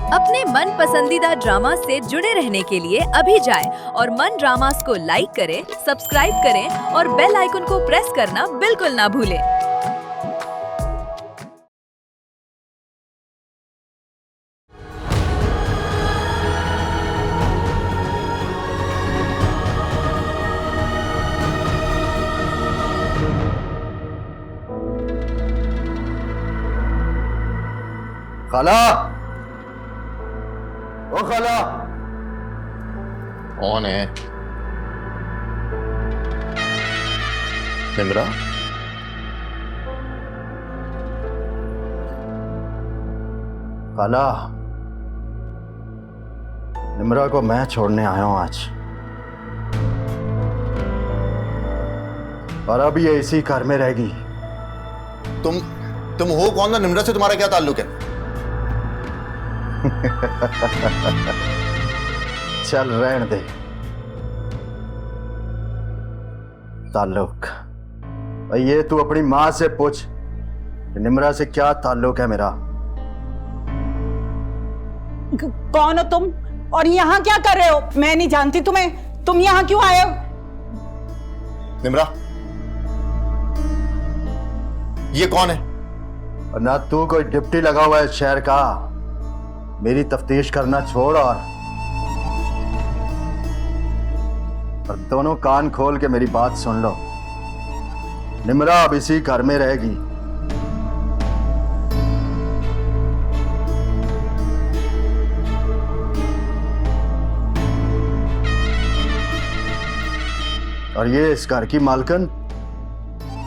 अपने मन पसंदीदा ड्रामा से जुड़े रहने के लिए अभी जाएं और मन ड्रामास को लाइक करें, सब्सक्राइब करें और बेल आइकन को प्रेस करना बिल्कुल ना भूलें। खाला, ओ खाला। कौन है? निम्रा? खाला, निम्रा को मैं छोड़ने आया हूं आज, और अब ये इसी घर में रहेगी। तुम हो कौन ना? निम्रा से तुम्हारा क्या ताल्लुक है? चल रहने दे ताल्लुक। ये तू अपनी मां से पूछ कि निम्रा से क्या ताल्लुक है मेरा। कौन हो तुम और यहाँ क्या कर रहे हो? मैं नहीं जानती तुम्हें, तुम यहाँ क्यों आए हो? निम्रा, ये कौन है? और ना तू कोई डिप्टी लगा हुआ है शहर का। मेरी तफ्तीश करना छोड़ और दोनों कान खोल के मेरी बात सुन लो। निम्रा अब इसी घर में रहेगी। और ये इस घर की मालकन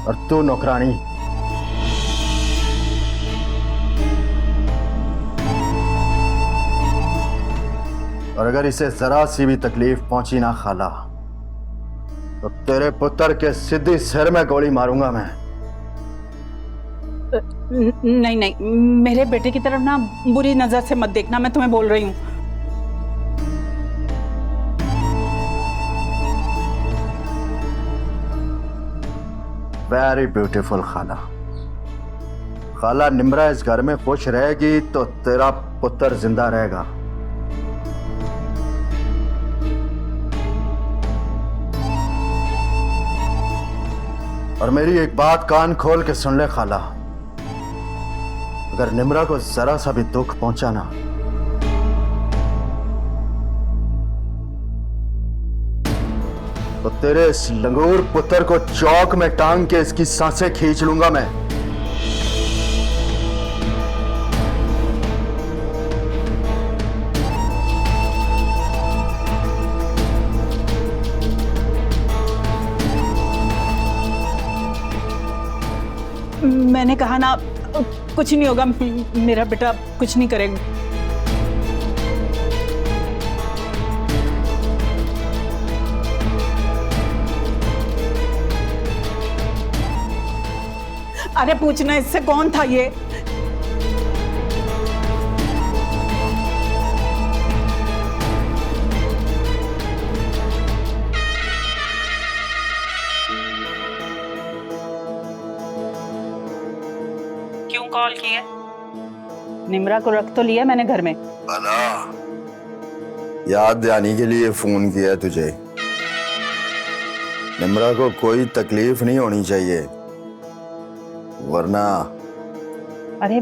और तू नौकरानी। और अगर इसे जरा सी भी तकलीफ पहुंची ना खाला, तो तेरे पुत्र के सीधी सिर में गोली मारूंगा मैं। नहीं नहीं, मेरे बेटे की तरफ ना बुरी नजर से मत देखना, मैं तुम्हें बोल रही हूँ। वेरी ब्यूटीफुल खाला। खाला, निम्रा इस घर में खुश रहेगी तो तेरा पुत्र जिंदा रहेगा। और मेरी एक बात कान खोल के सुन ले खाला, अगर निम्रा को जरा सा भी दुख पहुंचा ना, तो तेरे इस लंगूर पुत्र को चौक में टांग के इसकी सांसें खींच लूंगा मैं। मैंने कहा ना, कुछ नहीं होगा, मेरा बेटा कुछ नहीं करेगा। अरे पूछना इससे, कौन था ये? क्यों कॉल किए? निम्रा को रख तो लिया मैंने घर में। भला याद दिलाने के लिए फोन किया तुझे। निम्रा को कोई तकलीफ नहीं होनी चाहिए, वरना। अरे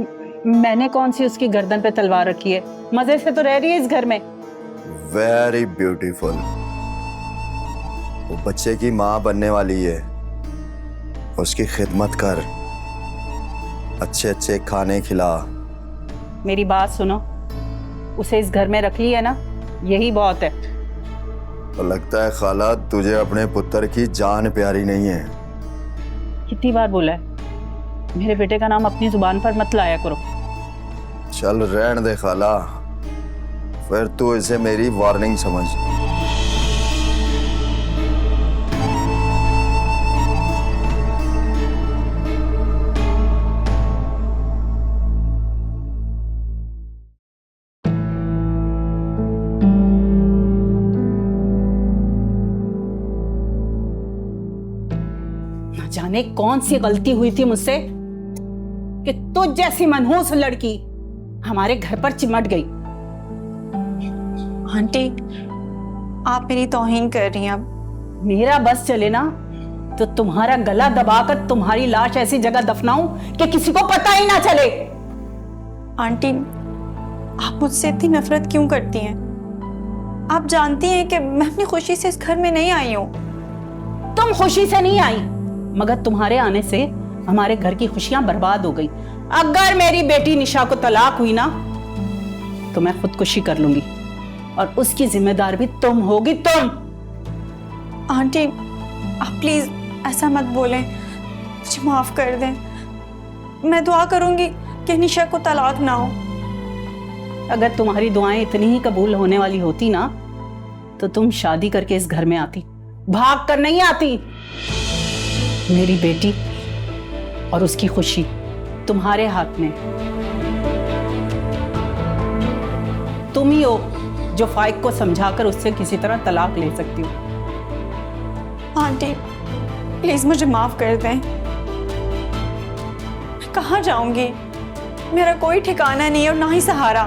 मैंने कौन सी उसकी गर्दन पे तलवार रखी है? मजे से तो रह रही है इस घर में। Very beautiful. वो बच्चे की माँ बनने वाली है, उसकी खिदमत कर, अच्छे अच्छे खाने खिला। मेरी बात सुनो, उसे इस घर में रख लिया ना, यही बहुत है। तो लगता है खाला तुझे अपने पुत्र की जान प्यारी नहीं है। कितनी बार बोला है, मेरे बेटे का नाम अपनी जुबान पर मत लाया करो। चल रहने दे खाला, फिर तू इसे मेरी वार्निंग समझ। जाने कौन सी गलती हुई थी मुझसे कि तुझ जैसी मनहूस लड़की हमारे घर पर चिमट गई। आंटी, आप मेरी तौहीन कर रही हैं अब। मेरा बस चले ना तो तुम्हारा गला दबाकर तुम्हारी लाश ऐसी जगह दफनाऊं कि किसी को पता ही ना चले। आंटी, आप मुझसे इतनी नफरत क्यों करती हैं? आप जानती हैं कि मैं अपनी खुशी से इस घर में नहीं आई हूं। तुम खुशी से नहीं आई, मगर तुम्हारे आने से हमारे घर की खुशियां बर्बाद हो गई। अगर मेरी बेटी निशा को तलाक हुई ना तो मैं खुदकुशी कर लूंगी और उसकी जिम्मेदार भी तुम होगी, तुम। आंटी, आप प्लीज ऐसा मत बोलें, मुझे माफ कर दें। मैं दुआ करूंगी कि निशा को तलाक ना हो। अगर तुम्हारी दुआएं इतनी ही कबूल होने वाली होती ना तो तुम शादी करके इस घर में आती, भाग कर नहीं आती। मेरी बेटी और उसकी खुशी तुम्हारे हाथ में। तुम ही हो जो फाइक को समझाकर उससे किसी तरह तलाक ले सकती हो। आंटी, प्लीज मुझे माफ कर दें। मैं कहाँ जाऊंगी? मेरा कोई ठिकाना नहीं है और ना ही सहारा।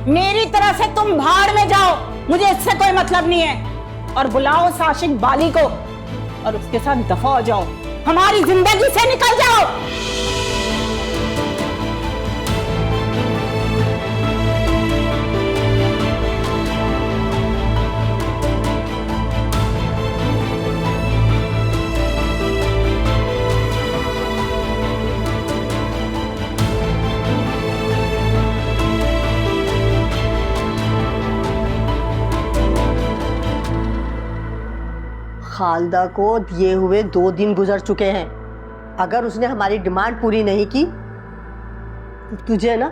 मेरी तरह से तुम भाड़ में जाओ, मुझे इससे कोई मतलब नहीं है। और बुलाओ उस आशिक बाली को और उसके साथ दफा हो जाओ, हमारी जिंदगी से निकल जाओ। खालदा को दिए हुए 2 दिन गुजर चुके हैं। अगर उसने हमारी डिमांड पूरी नहीं की तो तुझे ना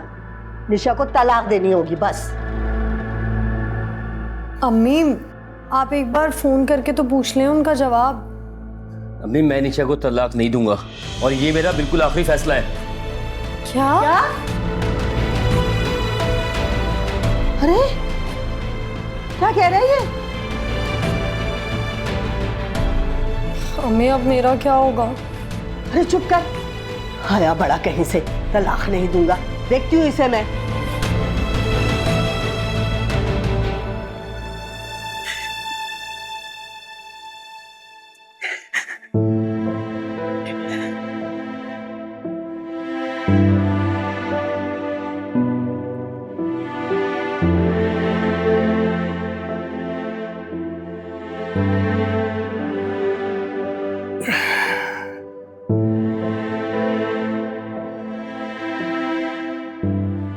निशा को तलाक देनी होगी, बस। अम्मी, आप एक बार फोन करके तो पूछ लें उनका जवाब। अम्मी, मैं निशा को तलाक नहीं दूंगा और ये मेरा बिल्कुल आखिरी फैसला है। क्या? अरे क्या कह रहे हैं? अम्मी, अब मेरा क्या होगा? अरे चुप कर, आया बड़ा कहीं से। तलाक नहीं दूंगा, देखती हूँ इसे मैं।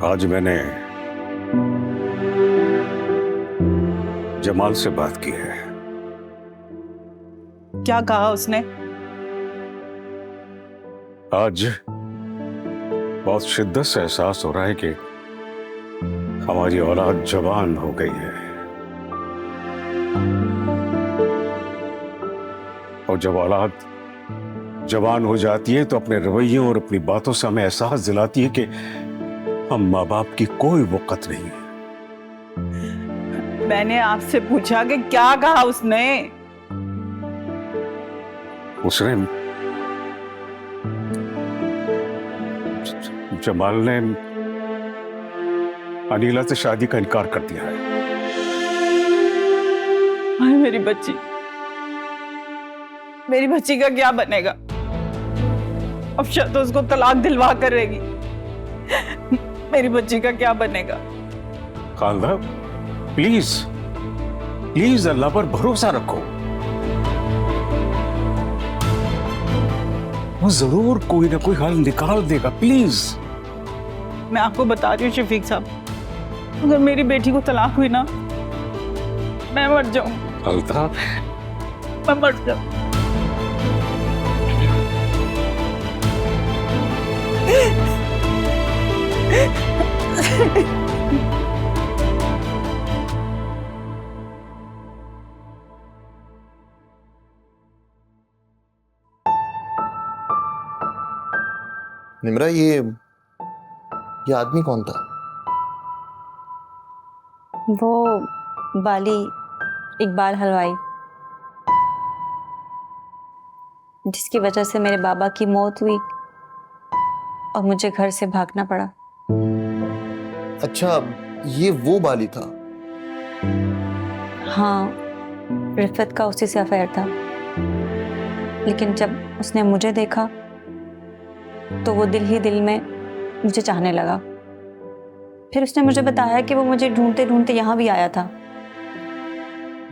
आज मैंने जमाल से बात की है। क्या कहा उसने? आज बहुत शिद्दत से एहसास हो रहा है कि हमारी औलाद जवान हो गई है, और जब औलाद जवान हो जाती है तो अपने रवैयों और अपनी बातों से हमें एहसास दिलाती है कि हम माँ बाप की कोई वक़्त नहीं है। मैंने आपसे पूछा कि क्या कहा उसने? उसने जमाल ने अनीला से शादी का इनकार कर दिया है। हाय मेरी बच्ची, मेरी बच्ची का क्या बनेगा? अब शायद तो उसको तलाक दिलवा कर रहेगी। मेरी बच्ची का क्या बनेगा? खालदा, प्लीज प्लीज अल्लाह पर भरोसा रखो, वो जरूर कोई ना कोई हल निकाल देगा। प्लीज। मैं आपको बता रही हूँ शफीक साहब, अगर मेरी बेटी को तलाक हुई ना, मैं मर जाऊं। खालदा, मैं मर जाऊं। निम्रा, ये आदमी कौन था? वो बाली, इकबाल हलवाई, जिसकी वजह से मेरे बाबा की मौत हुई और मुझे घर से भागना पड़ा। अच्छा, ये वो बाली था। हाँ, रिफत का उसी से अफेयर था, लेकिन जब उसने मुझे देखा तो वो दिल ही दिल में मुझे चाहने लगा। फिर उसने मुझे बताया कि वो मुझे ढूंढते ढूंढते यहाँ भी आया था।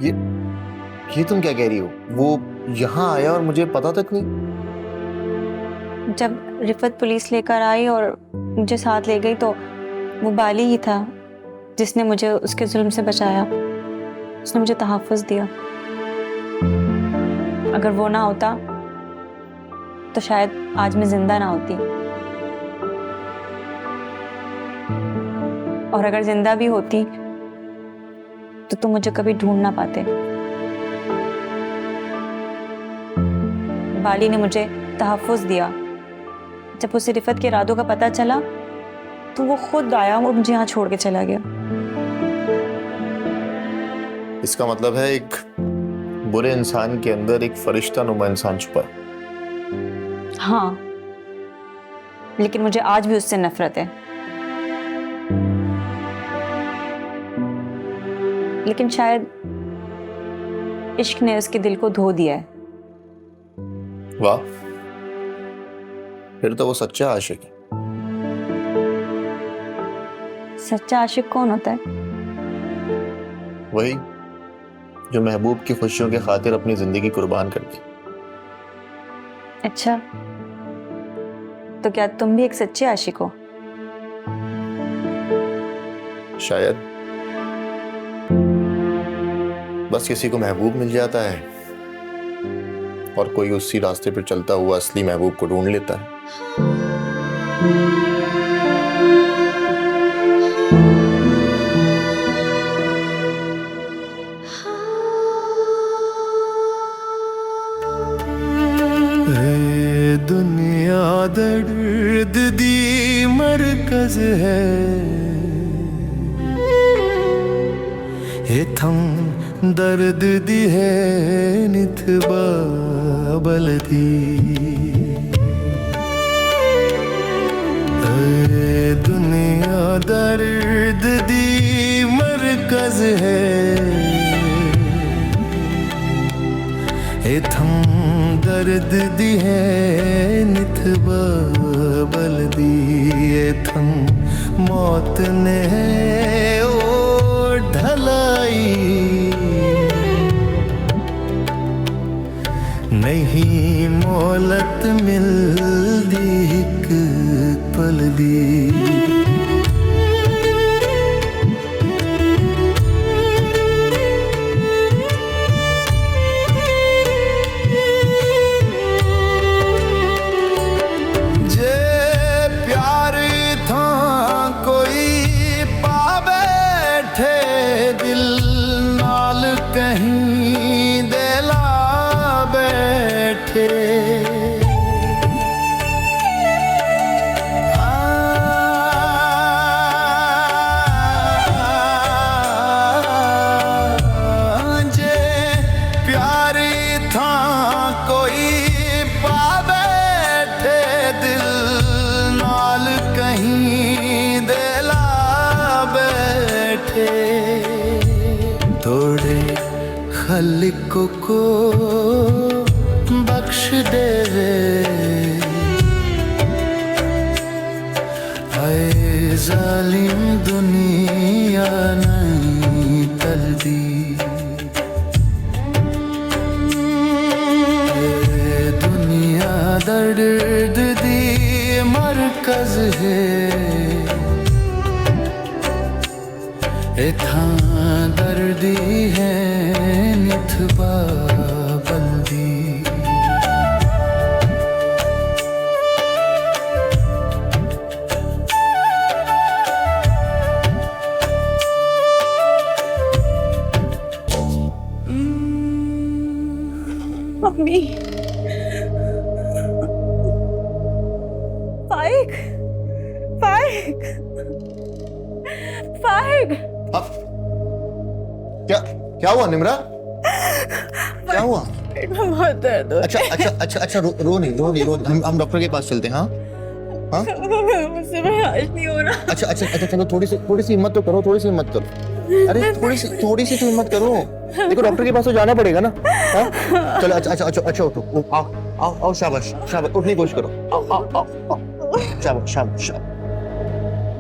ये तुम क्या कह रही हो? वो यहाँ आया और मुझे पता तक नहीं? जब रिफत पुलिस लेकर आई और मुझे साथ ले गई तो वो बाली ही था जिसने मुझे उसके जुल्म से बचाया। उसने मुझे तहफ़्फ़ुज़ दिया। अगर वो ना होता तो शायद आज मैं जिंदा ना होती, और अगर जिंदा भी होती तो तुम मुझे कभी ढूंढ ना पाते। बाली ने मुझे तहफ़्फ़ुज़ दिया। जब उसे रिफत के इरादों का पता चला तो वो खुद आया और मुझे यहाँ छोड़ के चला गया। इसका मतलब है एक बुरे इंसान के अंदर एक फरिश्ता नुमा इंसान छुपा है। हाँ, लेकिन मुझे आज भी उससे नफरत है। लेकिन शायद इश्क ने उसके दिल को धो दिया है। वाह, फिर तो वो सच्चा आशिक है। सच्चा आशिक कौन होता है? वही जो महबूब की खुशियों के खातिर अपनी जिंदगी कुर्बान कर दी। अच्छा, तो क्या तुम भी एक सच्चे आशिक हो? शायद बस किसी को महबूब मिल जाता है और कोई उसी रास्ते पर चलता हुआ असली महबूब को ढूंढ लेता है। दुनिया दर्द दी मरकज है, ये थम दर्द दी है निथबा बलदी। दुनिया दर्द दी मरकज है, ये थम दर्द दी है निथबा बलदी। ये थम मौत ने ओ ढलाई, नहीं मोहलत मिलदी एक पल दी। कहीं दिला बैठे जे प्यारी था कोई पा बैठे दिल नाल कहीं दिला बैठे। थोड़े खलिक को बख्श दे आए जालिम दुनिया नहीं टलदी। दुनिया दर्द दी मरकज है, इथा दर्दी है निथबा बल्दी। मम्मी, फाइक, फाइक, फाइक। क्या क्या हुआ निम्रा? क्या हुआ? पेट में बहुत दर्द हो। अच्छा रो नहीं। हम डॉक्टर के पास चलते हैं। हाँ मुझसे बर्दाश्त नहीं हो रहा। अच्छा चलो थोड़ी सी हिम्मत तो करो, थोड़ी सी हिम्मत करो। अरे थोड़ी सी तो हिम्मत करो। देखो डॉक्टर के पास तो जाना पड़ेगा ना। हाँ? चलो अच्छा उठो। आओ शाबाश उठने की कोशिश करो। आओ शाबाश।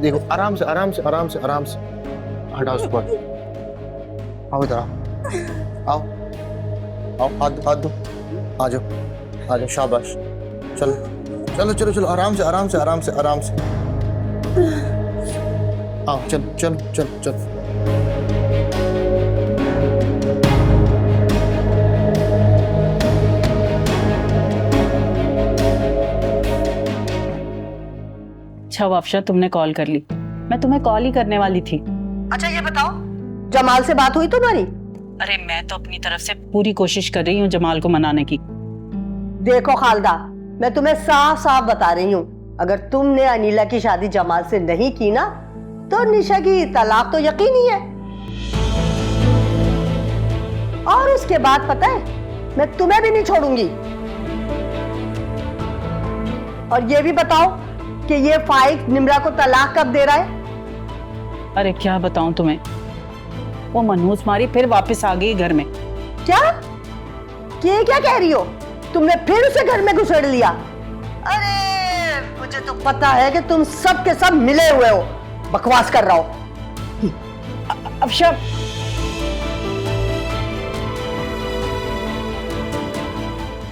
देखो आराम से हटाओ उसको। आओ इधर आओ हाथ दो। आ जाओ शाबाश। चलो आराम से आओ चल। अच्छा वाफशा, तुमने कॉल कर ली। मैं तुम्हें कॉल ही करने वाली थी। अच्छा ये बताओ, जमाल से बात हुई तुम्हारी? अरे मैं तो अपनी तरफ से पूरी कोशिश कर रही हूँ जमाल को मनाने की। देखो खालदा, मैं तुम्हें साफ बता रही हूँ, अगर तुमने अनीला की शादी जमाल से नहीं की ना तो निशा की तलाक तो यकीनी है। और उसके बाद पता है, मैं तुम्हें भी नहीं छोड़ूंगी। और ये भी बताओ कि ये फाइक निम्रा को तलाक कब दे रहा है? अरे क्या बताऊं तुम्हें, वो मनहूस मारी फिर वापस आ गई घर में। क्या कह रही हो? तुमने फिर उसे घर में घुसेड़ लिया? अरे मुझे तो पता है कि तुम सब के सब मिले हुए हो, बकवास कर रहा हो। अफशा,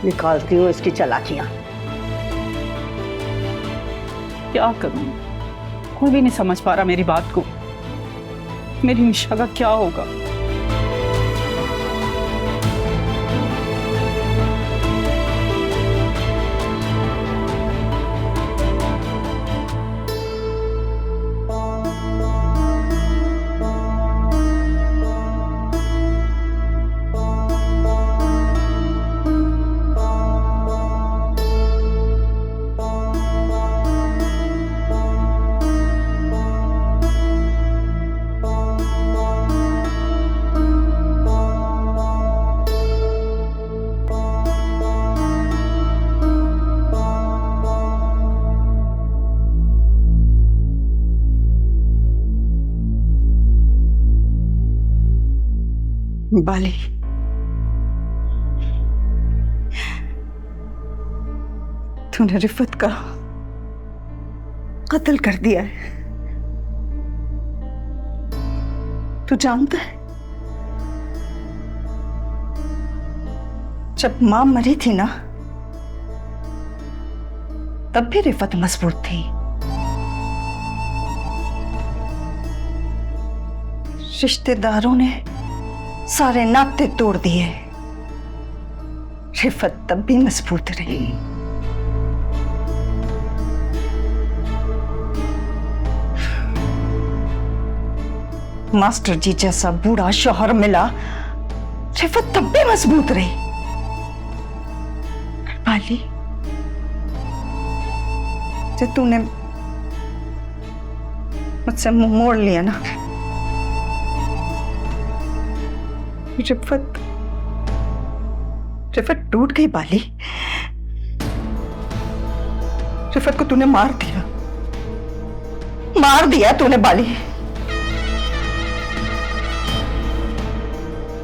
निकालती हूँ इसकी चालाकियां। क्या करूं, कोई भी नहीं समझ पा रहा मेरी बात को। मेरी निशा का क्या होगा? बाली, तूने रिफत का कत्ल कर दिया है। तू जानता है, जब मां मरी थी ना, तब भी रिफत मजबूर थी। रिश्तेदारों ने सारे नाते तोड़ दिए, रिफत तब भी मजबूत रही। मास्टर जी जैसा बूढ़ा शौहर मिला, रिफत तब भी मजबूत रही। बाली, जब तूने मुझसे मुंह मोड़ लिया ना, रिफत टूट गई। बाली, रिफत को तूने मार दिया तूने बाली।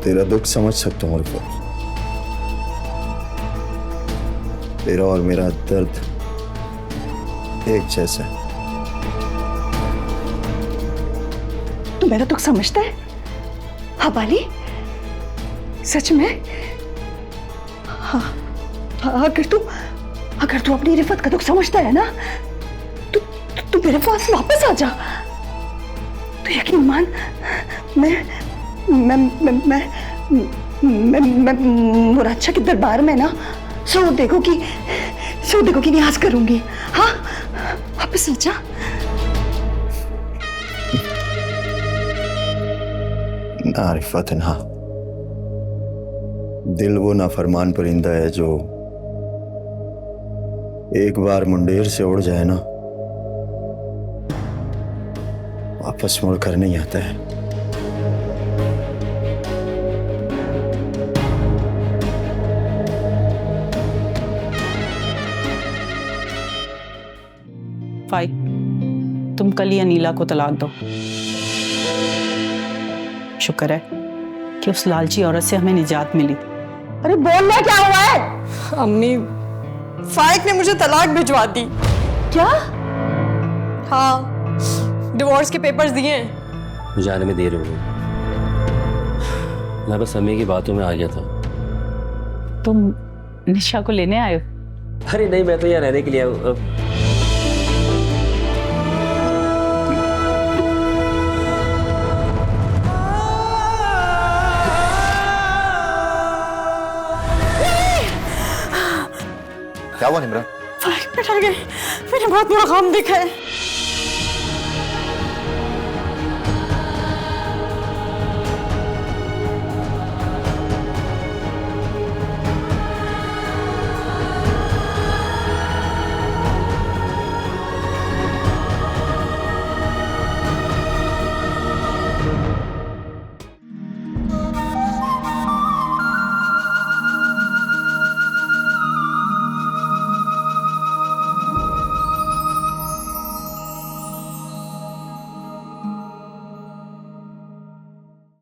तेरा दुख समझ सकता हूँ रिफत, तेरा और मेरा दर्द एक जैसा है। तू मेरा दुख समझता है? हाँ बाली, सच में? हाँ, अगर तू अपनी रिफत का दुख समझता है ना, तू मेरे पास वापस आ जा। तो यकीन मान, मैं मुराच्छा के दरबार में ना सौ देखो की न्याज करूंगी। हाँ, वापस आ जा। ना रिफत ना, दिल वो नाफरमान परिंदा है जो एक बार मुंडेर से उड़ जाए ना, वापस मुड़ कर नहीं आता है। फाइक, तुम कल ही अनीला को तलाक दो। शुक्र है कि उस लालची औरत से हमें निजात मिली। अरे बोलना क्या हुआ है? अम्मी, फाइक ने मुझे तलाक भिजवा दी। क्या? हाँ, डिवोर्स के पेपर्स दिए हैं। जाने में देर हो गई, मैं बस अम्मी की बातों में आ गया था। तुम निशा को लेने आए हो? अरे नहीं, मैं तो यहाँ रहने के लिए आया हूँ। क्या हुआ निम्रा? फाइक पे डर गए, मैंने बहुत बड़ा काम देखा है।